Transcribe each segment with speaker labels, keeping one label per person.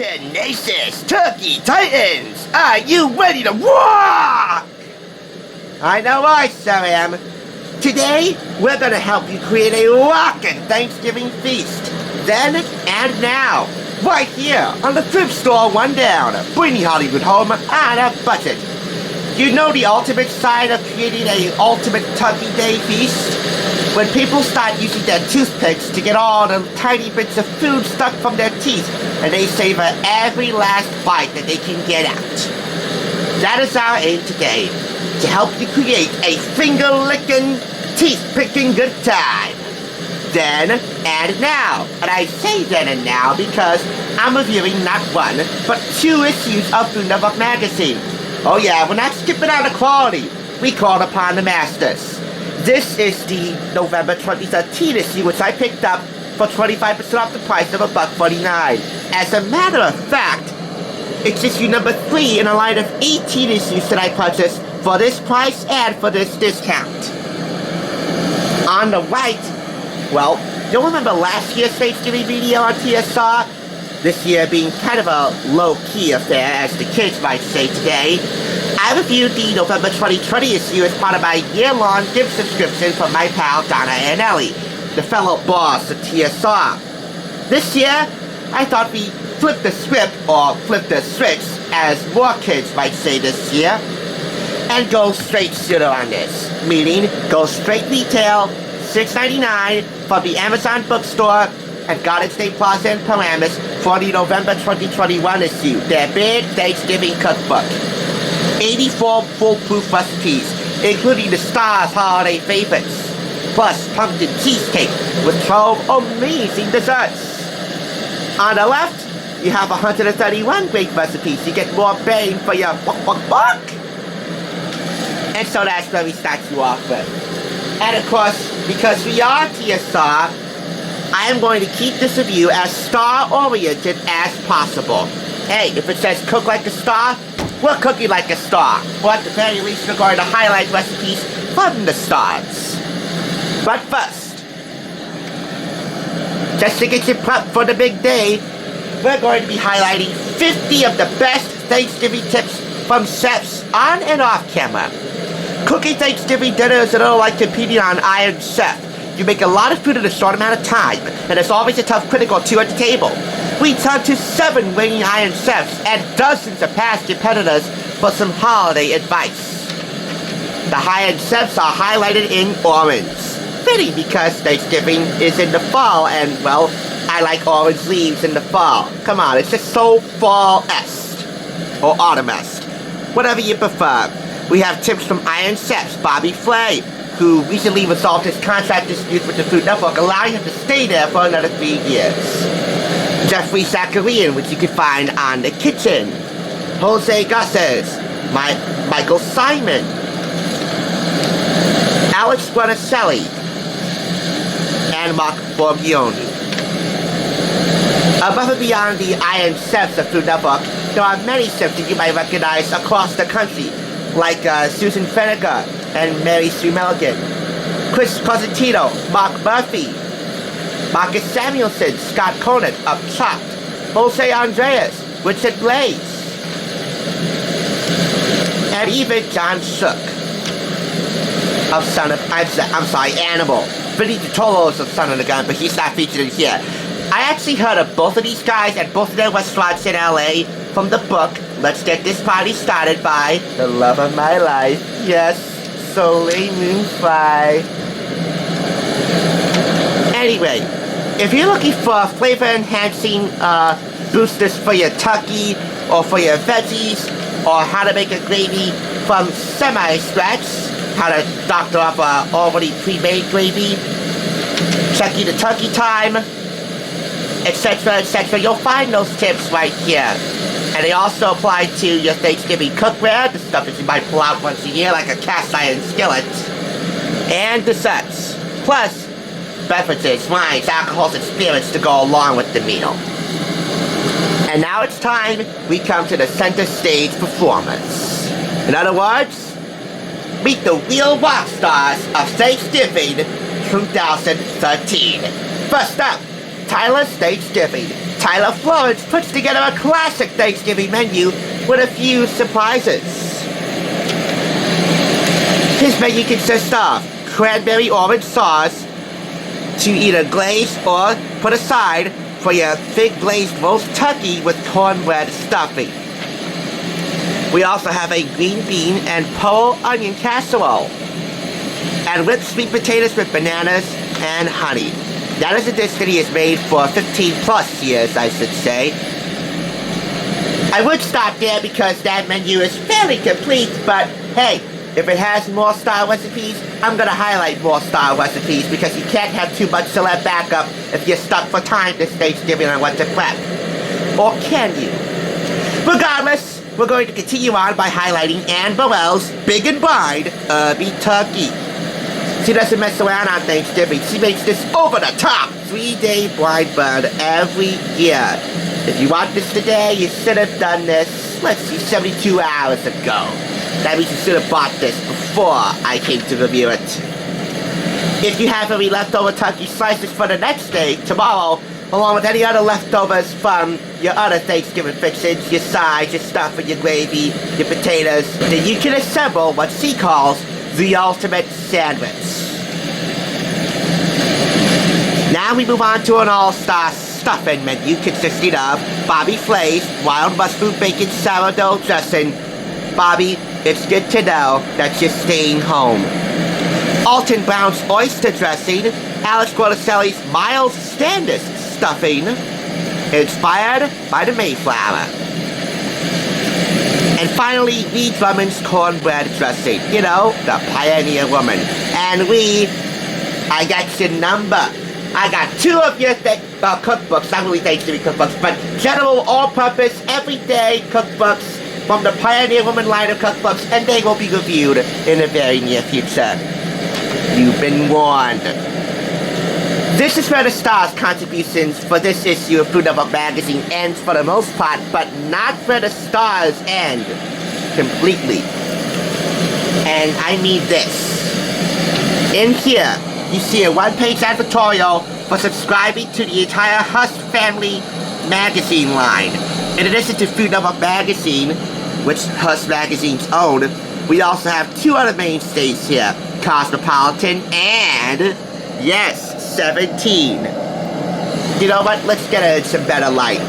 Speaker 1: Tenacious Turkey Titans, are you ready to rock? I know I so am. Today, we're gonna help you create a rockin' Thanksgiving feast. Then and now, right here on the Thrift Store Rundown, bringing Hollywood home on a budget. You know the ultimate sign of creating a ultimate Turkey Day feast? When people start using their toothpicks to get all the tiny bits of food stuck from their teeth, and they savor every last bite that they can get out. That is our aim today, to help you create a finger-licking, teeth-picking good time. Then and now. And I say then and now because I'm reviewing not one, but 2 issues of Food Network magazine. Oh yeah, we're not skipping out of quality. We called upon the masters. This is the November 2013 issue, which I picked up for 25% off the price of $1.49. As a matter of fact, it's issue number 3 in a line of 18 issues that I purchased for this price and for this discount. On the right, well, you'll remember last year's Thanksgiving video on TSR? This year being kind of a low-key affair, as the kids might say today. I reviewed the November 2020 issue as part of my year-long gift subscription from my pal Donna and Ellie, the fellow boss of TSR. This year, I thought we'd flip the script, or flip the switch, as more kids might say this year, and go straight shooter on this. Meaning, go straight retail, $6.99 from the Amazon bookstore at Garden State Plaza in Paramus for the November 2021 issue, their big Thanksgiving cookbook. 84 foolproof recipes, including the Star's holiday favorites, plus pumpkin cheesecake with 12 amazing desserts. On the left, you have 131 great recipes to get more bang for your buck. And so that's where we start you off with. And of course, because we are TSR, I am going to keep this review as star-oriented as possible. Hey, if it says cook like a star, we're cooking like a star. Or at the very least, we're going to highlight recipes from the stars. But first, just to get you prepped for the big day, we're going to be highlighting 50 of the best Thanksgiving tips from chefs on and off camera. Cooking Thanksgiving dinner is a little like competing on Iron Chef. You make a lot of food in a short amount of time, and there's always a tough critic or two at the table. We turned to 7 reigning Iron Chefs and dozens of past competitors for some holiday advice. The Iron Chefs are highlighted in orange. Fitting because Thanksgiving is in the fall, and, well, I like orange leaves in the fall. Come on, it's just so fall-esque. Or autumn-esque. Whatever you prefer. We have tips from Iron Chefs Bobby Flay, who recently resolved his contract dispute with the Food Network, allowing him to stay there for another 3 years. Jeffrey Zacharian, which you can find on The Kitchen. Jose Gusses, Michael Simon, Alex Guarnacelli, and Mark Borgioni. Above and beyond the Iron Chefs of Food Network, there are many chefs that you might recognize across the country, like Susan Feniger and Mary Sue Milligan, Chris Cosentino, Mark Murphy, Marcus Samuelson, Scott Conant of Chopped, Jose Andreas, Richard Blaze, and even John Shook of Animal. Vinny DiTolos of Son of the Gun, but he's not featured in here. I actually heard of both of these guys at both of their restaurants in LA from the book Let's Get This Party Started by the love of my life. Yes, Soleil Moon Frye. Anyway, if you're looking for flavor-enhancing boosters for your turkey or for your veggies, or how to make a gravy from semi-scratch, how to doctor up a already pre-made gravy, checking the turkey time, etc., etc., you'll find those tips right here. And they also apply to your Thanksgiving cookware, the stuff that you might pull out once a year, like a cast iron skillet, and desserts, plus beverages, wines, alcohols, and spirits to go along with the meal. And now it's time we come to the center stage performance. In other words, meet the real rock stars of Thanksgiving 2013. First up, Tyler's Thanksgiving Tyler Florence puts together a classic Thanksgiving menu with a few surprises. His menu consists of cranberry orange sauce to either glaze or put aside for your thick glazed roast turkey with cornbread stuffing. We also have a green bean and pearl onion casserole, and whipped sweet potatoes with bananas and honey. That is a dish that he has made for 15 plus years, I should say. I would stop there because that menu is fairly complete, but hey, if it has more style recipes, I'm gonna highlight more style recipes because you can't have too much celeb backup if you're stuck for time this Thanksgiving on what to prep. Or can you? Regardless, we're going to continue on by highlighting Anne Burrell's Big and Wide Herby Turkey. She doesn't mess around on Thanksgiving. She makes this over-the-top 3-day blind burn every year. If you want this today, you should have done this, let's see, 72 hours ago. That means you should have bought this before I came to review it. If you have any leftover turkey slices for the next day, tomorrow, along with any other leftovers from your other Thanksgiving fixings, your sides, your stuffing, your gravy, your potatoes, then you can assemble what she calls the ultimate sandwich. Now we move on to an all-star stuffing menu consisting of Bobby Flay's wild mushroom bacon sourdough dressing. Bobby, it's good to know that you're staying home. Alton Brown's oyster dressing, Alex Guardacelli's Miles Standish stuffing, inspired by the Mayflower. And finally, Lee Drummond's cornbread dressing, you know, the pioneer woman. And I got your number. I got 2 of your cookbooks, not really Thanksgiving cookbooks, but general all-purpose, everyday cookbooks from the Pioneer Woman line of cookbooks, and they will be reviewed in the very near future. You've been warned. This is where the star's contributions for this issue of Food Network Magazine ends for the most part, but not where the stars end completely. And I mean this. In here, you see a one-page advertorial for subscribing to the entire Hush Family magazine line. In addition to Food Network Magazine, which Hush Magazines own, we also have 2 other mainstays here, Cosmopolitan and, yes, 17. You know what? Let's get it in some better light.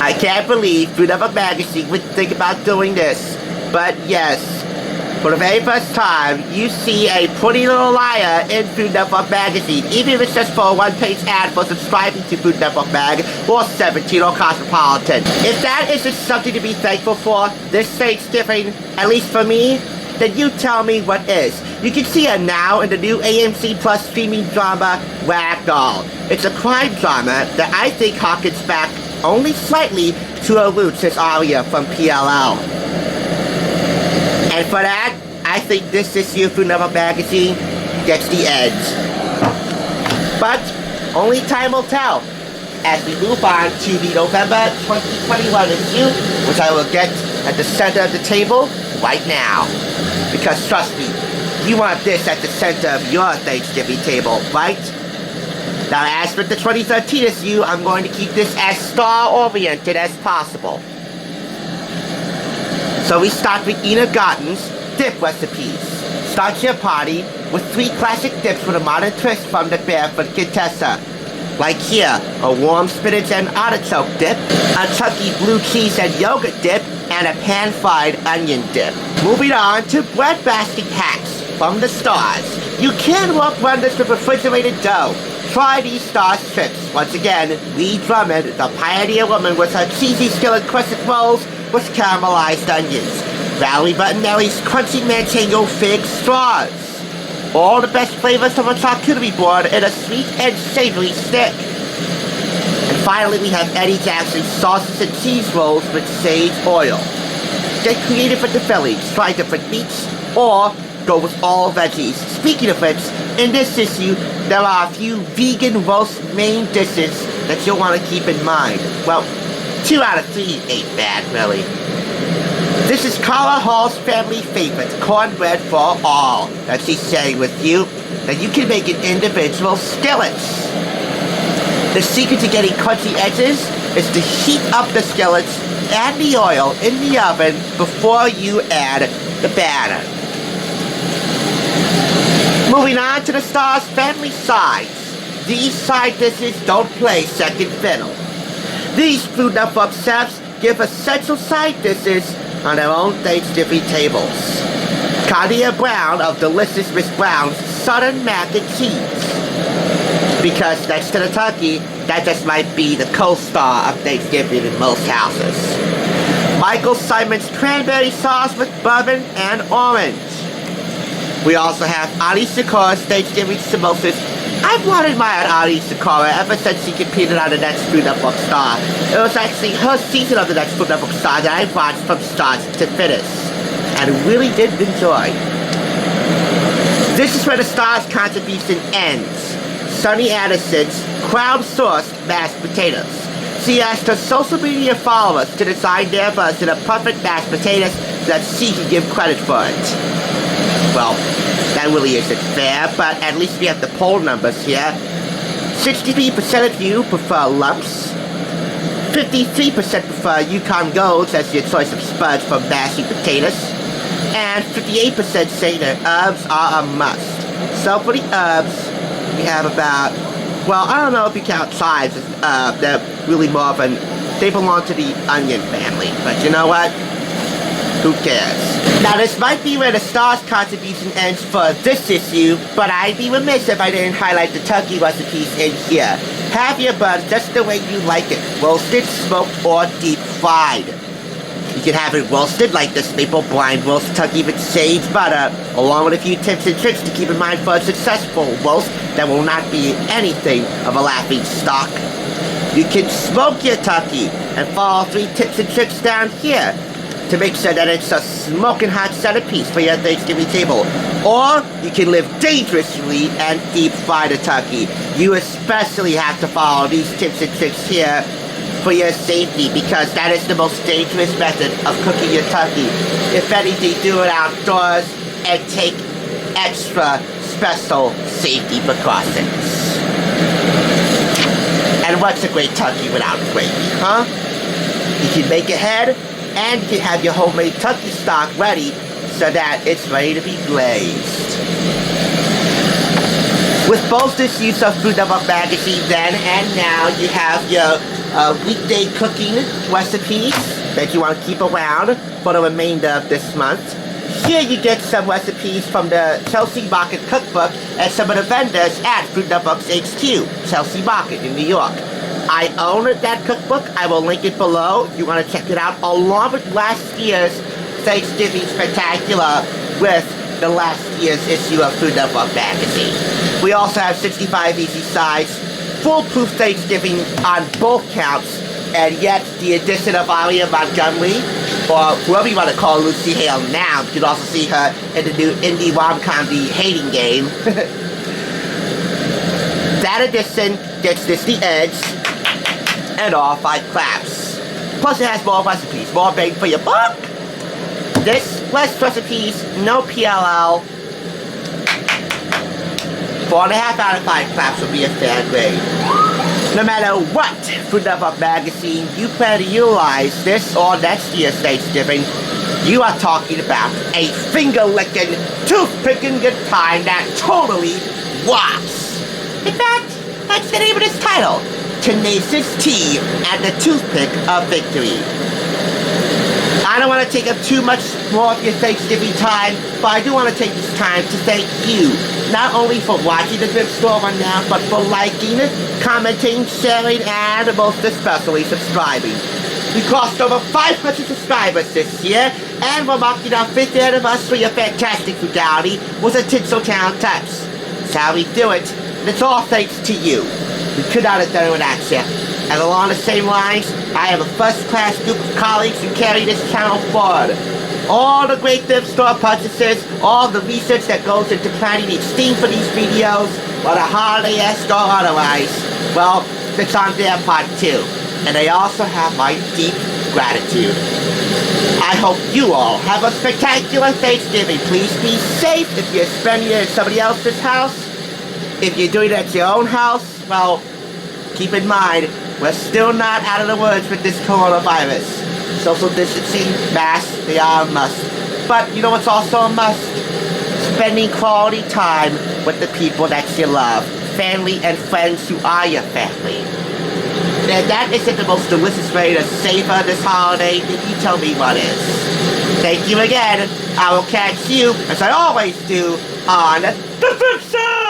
Speaker 1: I can't believe Food Network Magazine would think about doing this, but yes, for the very first time, you see a pretty little liar in Food Network Magazine, even if it's just for a one-page ad for subscribing to Food Network Mag or 17 or Cosmopolitan. If that isn't something to be thankful for this Thanksgiving, at least for me, then you tell me what is. You can see her now in the new AMC Plus streaming drama, Ragdoll. It's a crime drama that I think harkens back only slightly to her roots as Aria from PLL. And for that, I think this issue of Food Network Magazine gets the edge. But only time will tell as we move on to the November 2021 issue, which I will get at the center of the table right now. Because trust me, you want this at the center of your Thanksgiving table, right? Now, as for the 2013 issue, I'm going to keep this as star-oriented as possible. So we start with Ina Garten's dip recipes. Start your party with 3 classic dips with a modern twist from the Barefoot Contessa. Like here, a warm spinach and artichoke dip, a chunky blue cheese and yogurt dip, and a pan-fried onion dip. Moving on to bread basket hacks from the stars. You can work wonders with refrigerated dough. Try these star strips. Once again, Lee Drummond, the pioneer woman with her cheesy skillet crescent rolls with caramelized onions. Valerie Buttonelli's crunchy manchego fig straws. All the best flavors from a charcuterie board in a sweet and savory stick. And finally, we have Eddie Jackson's sauces and cheese rolls with sage oil. Get creative with the fillings. Try different meats or go with all veggies. Speaking of which, in this issue, there are a few vegan roast main dishes that you'll want to keep in mind. Well, 2 out of 3 ain't bad, really. This is Carla Hall's family favorite, cornbread for all, that she's sharing with you, that you can make in individual skillets. The secret to getting crunchy edges is to heat up the skillets and the oil in the oven before you add the batter. Moving on to the Star's family sides. These side dishes don't play second fiddle. These Food Network chefs give essential side dishes on their own Thanksgiving tables. Cardia Brown of Delicious Miss Brown's Southern Mac and Cheese. Because next to the turkey, that just might be the co-star of Thanksgiving in most houses. Michael Simon's Cranberry Sauce with Bourbon and Orange. We also have Ali Sakura's Thanksgiving Samosas. I've wanted my Ali Sakura ever since she competed on the next Food Network Star. It was actually her season of the next Food Network Star that I watched from start to finish, and really did enjoy. This is where the Star's contribution ends. Sunny Anderson's crowdsourced mashed potatoes. She asked her social media followers to design their version of perfect mashed potatoes so that she can give credit for it. Well, that really isn't fair, but at least we have the poll numbers here. 63% of you prefer lumps. 53% prefer Yukon Golds as your choice of spuds for mashing potatoes. And 58% say that herbs are a must. So for the herbs, we have about, well, I don't know if you count chives as they're really more of an, they belong to the onion family. But you know what? Who cares? Now this might be where the Star's contribution ends for this issue, but I'd be remiss if I didn't highlight the turkey recipes in here. Have your buns just the way you like it, roasted, smoked, or deep fried. You can have it roasted like this maple blind roast turkey with sage butter, along with a few tips and tricks to keep in mind for a successful roast that will not be anything of a laughing stock. You can smoke your turkey and follow 3 tips and tricks down here to make sure that it's a smoking hot centerpiece for your Thanksgiving table. Or you can live dangerously and deep fry the turkey. You especially have to follow these tips and tricks here for your safety, because that is the most dangerous method of cooking your turkey. If anything, do it outdoors and take extra special safety precautions. And what's a great turkey without gravy, huh? You can make a head, and you can have your homemade turkey stock ready so that it's ready to be glazed. With both this use of Food Network magazine then and now, you have your weekday cooking recipes that you want to keep around for the remainder of this month. Here you get some recipes from the Chelsea Market Cookbook and some of the vendors at Food Network's HQ, Chelsea Market in New York. I own that cookbook. I will link it below if you want to check it out, along with last year's Thanksgiving Spectacular with the last year's issue of Food Network magazine. We also have 65 easy sides, foolproof Thanksgiving on both counts, and yet the addition of Aria Montgomery, or whoever you want to call Lucy Hale now. You can also see her in the new indie rom-com, The Hating Game. That edition gets Disney Edge and all 5 claps. Plus it has more recipes, more bang for your buck. This, less recipes, no PLL. 4.5 out of 5 claps will be a fair grade. No matter what Food Network magazine you plan to utilize this or next year's Thanksgiving, you are talking about a finger-licking, toothpicking good time that totally rocks. In fact, that's the name of this title, Tenacious Tea and the Toothpick of Victory. I don't want to take up too much more of your Thanksgiving time, but I do want to take this time to thank you, not only for watching the Thrift Store Rundown, but for liking, commenting, sharing, and most especially subscribing. We crossed over 500 subscribers this year, and we're marking our 5th anniversary of fantastic frugality with a Tinseltown touch. That's how we do it, and it's all thanks to you. We could not have done it without you. And along the same lines, I have a first-class group of colleagues who carry this channel forward. All the great thrift store purchases, all the research that goes into planning each theme for these videos, whether holiday-esque or otherwise, well, it's on their part too. And they also have my deep gratitude. I hope you all have a spectacular Thanksgiving. Please be safe if you're spending it at somebody else's house. If you're doing it at your own house, well, keep in mind, we're still not out of the woods with this coronavirus. Social distancing, masks, they are a must. But you know what's also a must? Spending quality time with the people that you love. Family and friends who are your family. And that isn't the most delicious way to savor this holiday, then you tell me what is. Thank you again. I will catch you, as I always do, on the Thrift Store!